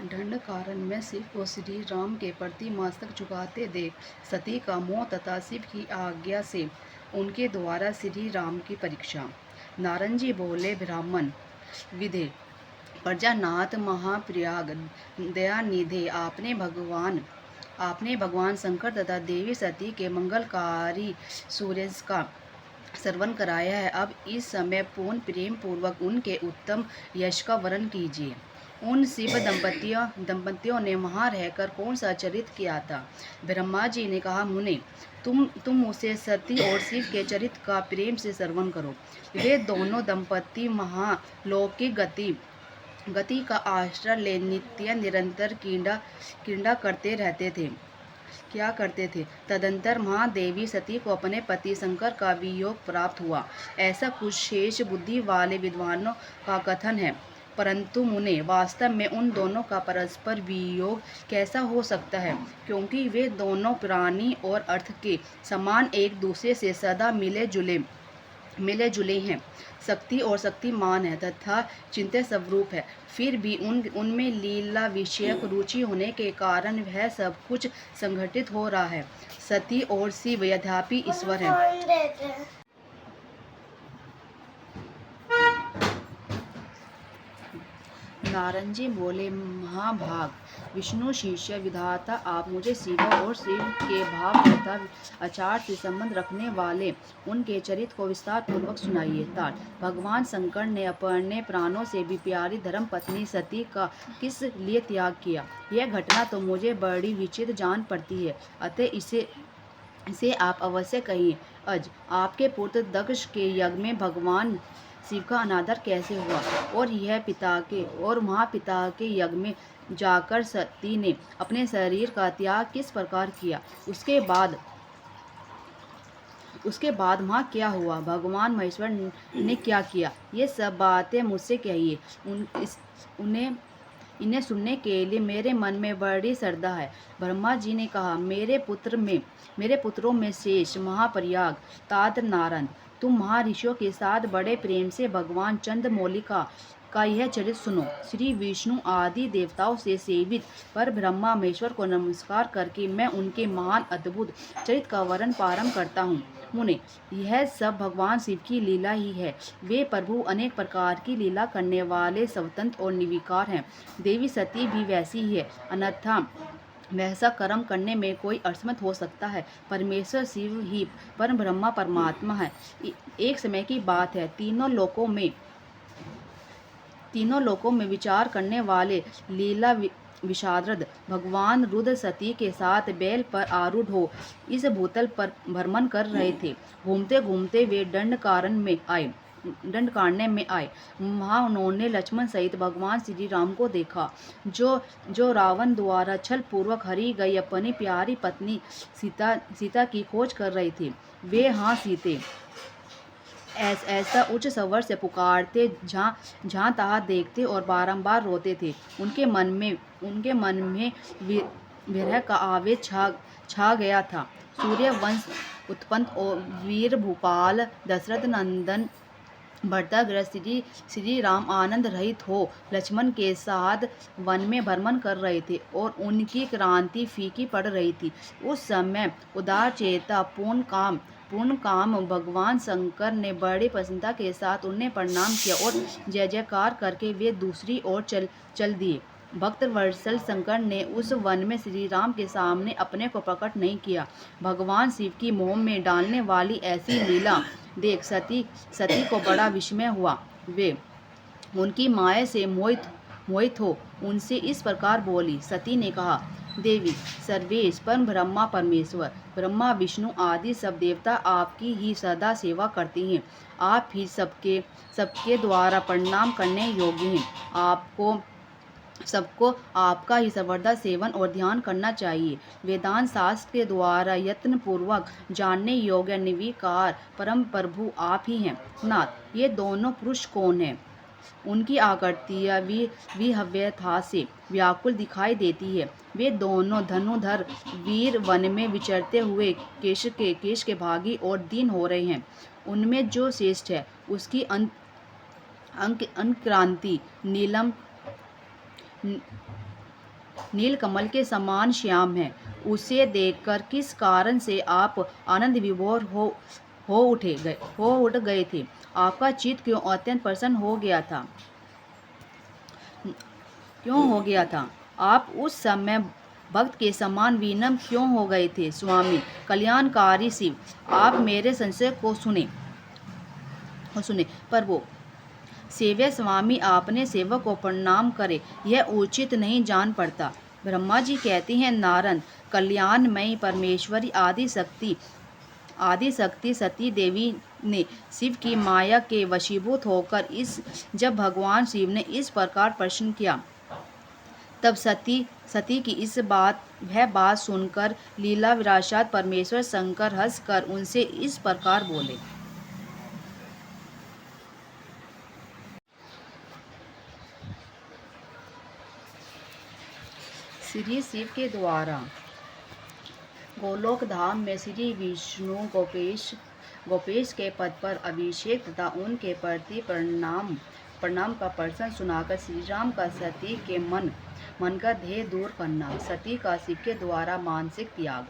दंडकारण्य में शिव को श्री राम के प्रति मस्तक झुकाते देख सती का मोह तथा शिव की आज्ञा से उनके द्वारा श्री राम की परीक्षा। नारद जी बोले, ब्राह्मण विधे प्रजानाथ महाप्रयाग दयानिधे आपने भगवान शंकर तथा देवी सती के मंगलकारी सूर्य का श्रवण कराया है। अब इस समय पूर्ण प्रेम पूर्वक उनके उत्तम यश का वर्णन कीजिए। उन शिव दंपतियों ने वहाँ रहकर कौन सा चरित्र किया था? ब्रह्मा जी ने कहा, मुने तुम उसे सती और शिव के चरित्र का प्रेम से श्रवण करो। वे दोनों दंपति महालौकिक गति का आश्रय ले नित्य निरंतर क्रीड़ा करते रहते थे। क्या करते थे? तदंतर महादेवी सती को अपने पति शंकर का वियोग प्राप्त हुआ, ऐसा कुछ शेष बुद्धि वाले विद्वानों का कथन है। परंतु मुने, वास्तव में उन दोनों का परस्पर वियोग कैसा हो सकता है? क्योंकि वे दोनों प्राणी और अर्थ के समान एक दूसरे से सदा मिले जुले हैं, शक्ति और शक्तिमान है तथा चिंत्य स्वरूप है। फिर भी उनमें लीला विषयक रुचि होने के कारण वह सब कुछ संघटित हो रहा है। सती और शिव यद्यपि ईश्वर हैं। नारद जी बोले, महाभाग विष्णु शिष्य विधाता, आप मुझे शिव और शिव के भाव तथा आचार से संबंध रखने वाले उनके चरित्र को विस्तार पूर्वक सुनाइए। तार भगवान शंकर ने अपने प्राणों से भी प्यारी धर्म पत्नी सती का किस लिए त्याग किया? यह घटना तो मुझे बड़ी विचित्र जान पड़ती है, अतः इसे आप अवश्य कहिए। अज आपके पुत्र दक्ष के यज्ञ में भगवान शिव का अनादर कैसे हुआ? और वहाँ पिता के यज्ञ में जाकर सती ने अपने शरीर का त्याग किस प्रकार किया? उसके बाद वहाँ क्या हुआ? भगवान महेश्वर ने क्या किया? ये सब बातें मुझसे कहिए। इन्हें सुनने के लिए मेरे मन में बड़ी श्रद्धा है। ब्रह्मा जी ने कहा, मेरे पुत्रों में शेष महाप्रयाग ताद नारद, तुम महर्षियों के साथ बड़े प्रेम से भगवान चंद्रमौलिका का यह चरित्र सुनो। श्री विष्णु आदि देवताओं से सेवित पर ब्रह्मा महेश्वर को नमस्कार करके मैं उनके महान अद्भुत चरित्र का वर्णन प्रारंभ करता हूँ। मुने, यह सब भगवान शिव की लीला ही है। वे प्रभु अनेक प्रकार की लीला करने वाले स्वतंत्र और निर्विकार हैं। देवी सती भी वैसी ही है, अन्यथा वैसा कर्म करने में कोई असमर्थ हो सकता है। परमेश्वर शिव ही परम ब्रह्मा परमात्मा है। एक समय की बात है, तीनों लोकों में विचार करने वाले लीला विशारद भगवान रुद्र सती के साथ बैल पर आरूढ़ हो इस भूतल पर भ्रमण कर रहे थे। घूमते घूमते वे दंडकारण्य में आए। वहाँ उन्होंने लक्ष्मण सहित भगवान श्री राम को देखा, जो रावण द्वारा छल पूर्वक हरी गई अपनी प्यारी पत्नी सीता की खोज कर रहे थे। वे, हाँ सीते, ऐसा उच्च स्वर से पुकारते, जहाँ तहाँ देखते और बारंबार रोते थे। उनके मन में विरह का आवेश छा गया था। सूर्य वंश उत्पन्न और वीर भूपाल दशरथ नंदन भरतग्रस्त श्री राम आनंद रहित हो लक्ष्मण के साथ वन में भ्रमण कर रहे थे और उनकी क्रांति फीकी पड़ रही थी। उस समय उदार चेता पूर्ण काम भगवान शंकर ने बड़ी प्रसन्नता के साथ उन्हें प्रणाम किया और जय जयकार करके वे दूसरी ओर चल दिए। भक्त वत्सल शंकर ने उस वन में श्री राम के सामने अपने को प्रकट नहीं किया। भगवान शिव की मोह में डालने वाली ऐसी लीला देख सती को बड़ा विस्मय हुआ। वे उनकी माया से मोहित हो उनसे इस प्रकार बोली। सती ने कहा, देवी, सर्वेश परम ब्रह्मा परमेश्वर ब्रह्मा विष्णु आदि सब देवता आपकी ही सदा सेवा करते हैं। आप ही सबके द्वारा प्रणाम करने योग्य हैं। सबको आपका ही सर्वदा सेवन और ध्यान करना चाहिए। वेदांत शास्त्र के द्वारा यत्न पूर्वक जानने योग्य निर्विकार परम प्रभु आप ही हैं। नाथ, ये दोनों पुरुष कौन हैं? उनकी आकृतियाँ विहव्यथा से व्याकुल दिखाई देती है। वे दोनों धनुधर वीर वन में विचरते हुए केश के भागी और दीन हो रहे हैं। उनमें जो श्रेष्ठ है उसकी अंक्रांति नीलकमल के समान श्याम है। उसे देखकर किस कारण से आप आनंद विभोर हो उठ गए थे? आपका चित्त क्यों अत्यंत प्रसन्न हो गया था? आप उस समय भक्त के समान विनम्र क्यों हो गए थे? स्वामी कल्याणकारी शिव, आप मेरे संशय को सुने। पर वो सेव्य स्वामी, आपने सेवक को प्रणाम करे, यह उचित नहीं जान पड़ता। ब्रह्मा जी कहती हैं, नारद कल्याणमयी परमेश्वरी आदि शक्ति सती देवी ने शिव की माया के वशीभूत होकर जब भगवान शिव ने इस प्रकार प्रश्न किया, तब सती की वह बात सुनकर लीला विराशात परमेश्वर शंकर हंसकर उनसे इस प्रकार बोले। श्री शिव के द्वारा गोलोक धाम में श्री विष्णु गोपेश के पद पर अभिषेक तथा उनके प्रति प्रणाम का प्रश्न सुनाकर श्री राम का सती के मन का ध्येय दूर करना, सती का शिव के द्वारा मानसिक त्याग।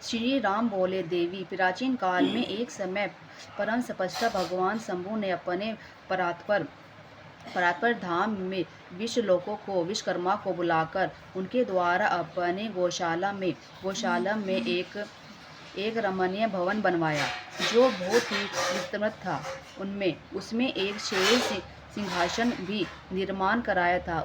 श्री राम बोले, देवी, प्राचीन काल में एक समय परम स्पष्टा भगवान शंभु ने अपने परात्पर धाम में विश्वलोकों को विश्वकर्मा को बुलाकर उनके द्वारा अपने गौशाला में एक रमणीय भवन बनवाया, जो बहुत ही विस्तृत था। उसमें एक शेष सिंहासन भी निर्माण कराया था।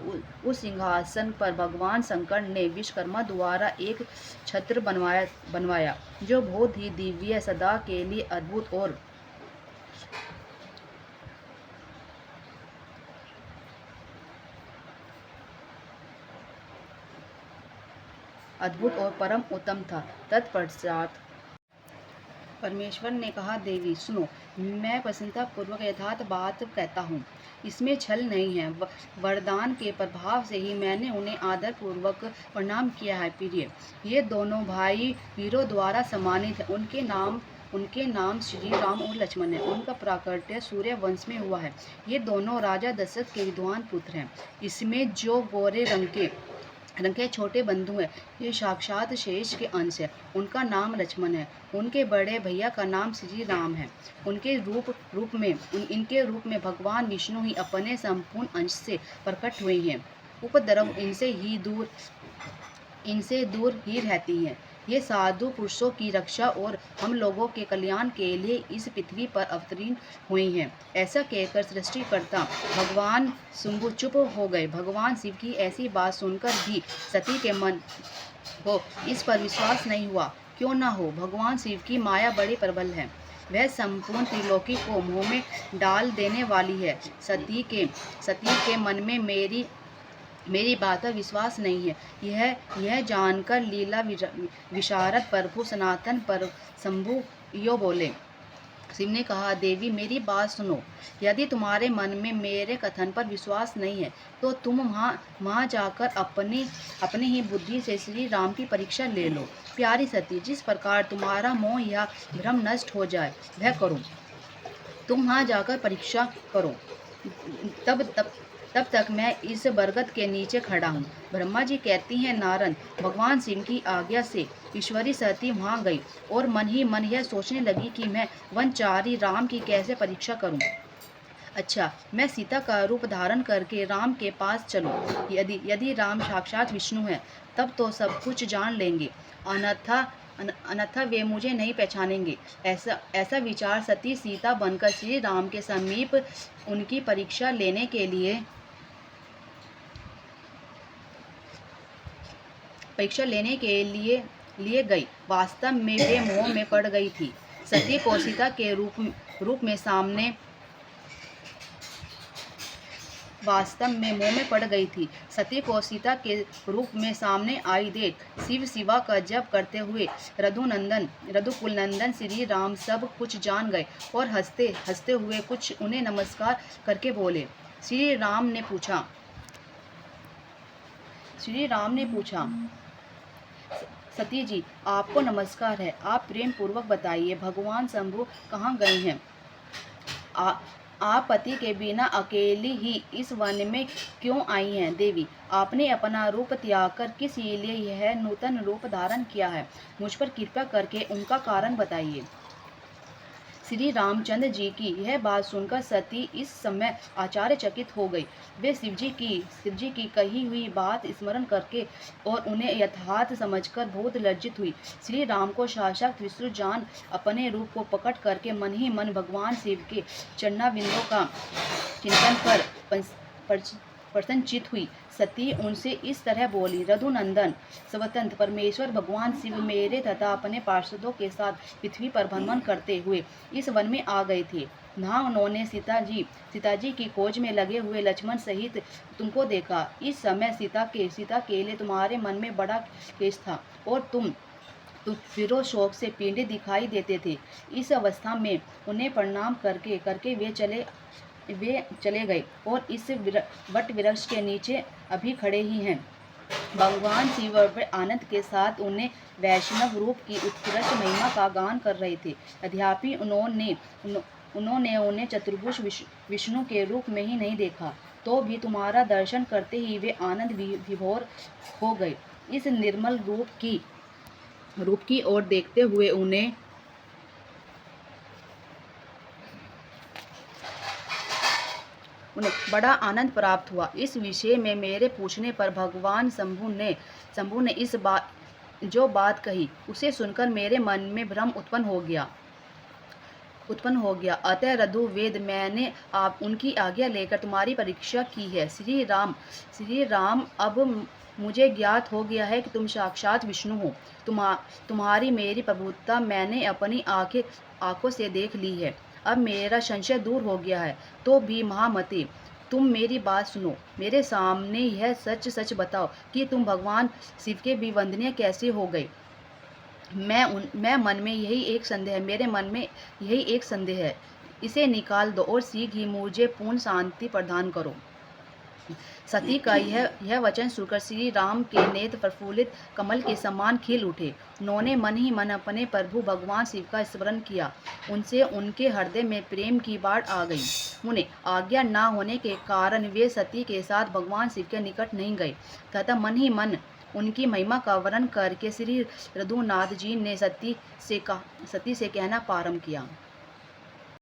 उस सिंहासन पर भगवान शंकर ने विश्वकर्मा द्वारा एक छत्र बनवाया, जो बहुत ही दिव्य, सदा के लिए अद्भुत और परम उत्तम था। तत्पश्चात परमेश्वर ने कहा, देवी सुनो, मैं प्रसन्नता पूर्वक यथार्थ बात कहता हूँ, इसमें छल नहीं है। वरदान के प्रभाव से ही मैंने उन्हें आदर पूर्वक प्रणाम किया है। प्रिय, ये दोनों भाई वीरों द्वारा सम्मानित हैं। उनके नाम श्री राम और लक्ष्मण है। उनका प्राकट्य सूर्य वंश में हुआ है। ये दोनों राजा दशरथ के विद्वान पुत्र हैं। इसमें जो गोरे रंग के छोटे बंधु हैं, ये साक्षात शेष के अंश है। उनका नाम लक्ष्मण है। उनके बड़े भैया का नाम श्री राम है। इनके रूप में भगवान विष्णु ही अपने संपूर्ण अंश से प्रकट हुए हैं। उपद्रव इनसे दूर ही रहती है। ये साधु पुरुषों की रक्षा और हम लोगों के कल्याण के लिए इस पृथ्वी पर अवतीर्ण हुई हैं। ऐसा कहकर सृष्टिकर्ता भगवान शंभु चुप हो गए। भगवान शिव की ऐसी बात सुनकर भी सती के मन को इस पर विश्वास नहीं हुआ। क्यों न हो, भगवान शिव की माया बड़ी प्रबल है। वह संपूर्ण त्रिलोकी को मोह में डाल देने वाली है। सती के मन में मेरी बात पर विश्वास नहीं है। यह जानकर लीला विशारद प्रभु सनातन पर शंभु यो बोले। शिव ने कहा, देवी, मेरी बात सुनो। यदि तुम्हारे मन में मेरे कथन पर विश्वास नहीं है, तो तुम वहाँ जाकर अपनी ही बुद्धि से श्री राम की परीक्षा ले लो। प्यारी सती, जिस प्रकार तुम्हारा मोह या भ्रम नष्ट हो जाए, वह करो। तुम वहाँ जाकर परीक्षा करो। तब तक मैं इस बरगद के नीचे खड़ा हूँ। ब्रह्मा जी कहती हैं, नारद, भगवान शिव की आज्ञा से ईश्वरी सती वहाँ गई और मन ही मन यह सोचने लगी कि मैं वनचारी राम की कैसे परीक्षा करूँ। अच्छा, मैं सीता का रूप धारण करके राम के पास चलूं। यदि राम साक्षात विष्णु है, तब तो सब कुछ जान लेंगे, अन्यथा वे मुझे नहीं पहचानेंगे। ऐसा विचार सती सीता बनकर श्री राम के समीप उनकी परीक्षा लेने के लिए गई। वास्तव में वे मोह में पड़ गई थी। सती को सीता के रूप में सामने आई देख शिव शिवा का जप करते हुए रघुकुल नंदन श्री राम सब कुछ जान गए और हंसते हुए कुछ उन्हें नमस्कार करके बोले। श्री राम ने पूछा, सती जी, आपको नमस्कार है। आप प्रेम पूर्वक बताइए, भगवान शंभु कहाँ गए हैं? आप पति के बिना अकेली ही इस वन में क्यों आई हैं देवी? आपने अपना रूप त्याग कर किस लिए यह नूतन रूप धारण किया है? मुझ पर कृपा करके उनका कारण बताइए। श्री रामचंद्र जी की यह बात सुनकर सती इस समय आश्चर्यचकित हो गई। वे शिव जी की कही हुई बात स्मरण करके और उन्हें यथार्थ समझकर बहुत लज्जित हुई। श्री राम को साक्षात विष्णु जान अपने रूप को प्रकट करके मन ही मन भगवान शिव के चरणारविंदों का चिंतन कर प्रसन्नचित्त हुई। सती उनसे इस तरह बोली, रघुनंदन स्वतंत्र परमेश्वर भगवान शिव मेरे तथा अपने पार्षदों के साथ पृथ्वी पर भ्रमण करते हुए इस वन में आ गए थे। वहाँ उन्होंने सीता जी की खोज में लगे हुए लक्ष्मण सहित तुमको देखा। इस समय सीता के लिए तुम्हारे मन में बड़ा क्लेश था और तुम फिरो शोक से पीड़ित दिखाई देते थे। इस अवस्था में उन्हें प्रणाम करके वे चले गए और इस वट वृक्ष के नीचे अभी खड़े ही हैं। भगवान शिव आनंद के साथ उन्हें वैष्णव रूप की उत्कृष्ट महिमा का गान कर रहे थे। यद्यपि उन्होंने उन्हें चतुर्भुज विष्णु के रूप में ही नहीं देखा, तो भी तुम्हारा दर्शन करते ही वे आनंद विभोर हो गए। इस निर्मल रूप की ओर देखते हुए उन्हें बड़ा आनंद प्राप्त हुआ। इस विषय में मेरे पूछने पर भगवान शंभु ने जो बात कही उसे सुनकर मेरे मन में भ्रम उत्पन्न हो गया। अतः रघुवेद मैंने आप उनकी आज्ञा लेकर तुम्हारी परीक्षा की है। श्री राम अब मुझे ज्ञात हो गया है कि तुम साक्षात विष्णु हो। तुम्हारी मेरी प्रभुता मैंने अपनी आंखों से देख ली है। अब मेरा संशय दूर हो गया है। तो भी महामते, तुम मेरी बात सुनो। मेरे सामने यह सच बताओ कि तुम भगवान शिव के भी वंदनीय कैसे हो गए। मेरे मन में यही एक संदेह है। इसे निकाल दो और शीघ्र ही मुझे पूर्ण शांति प्रदान करो। सती का यह वचन सुनकर श्री राम के नेत्र प्रफुल्लित कमल के समान खिल उठे। उन्होंने मन ही मन अपने प्रभु भगवान शिव का स्मरण किया। उनसे उनके हृदय में प्रेम की बाढ़ आ गई। उन्हें आज्ञा न होने के कारण वे सती के साथ भगवान शिव के निकट नहीं गए तथा मन ही मन उनकी महिमा का वर्णन करके श्री रघुनाथ जी ने सती से कहना प्रारंभ किया।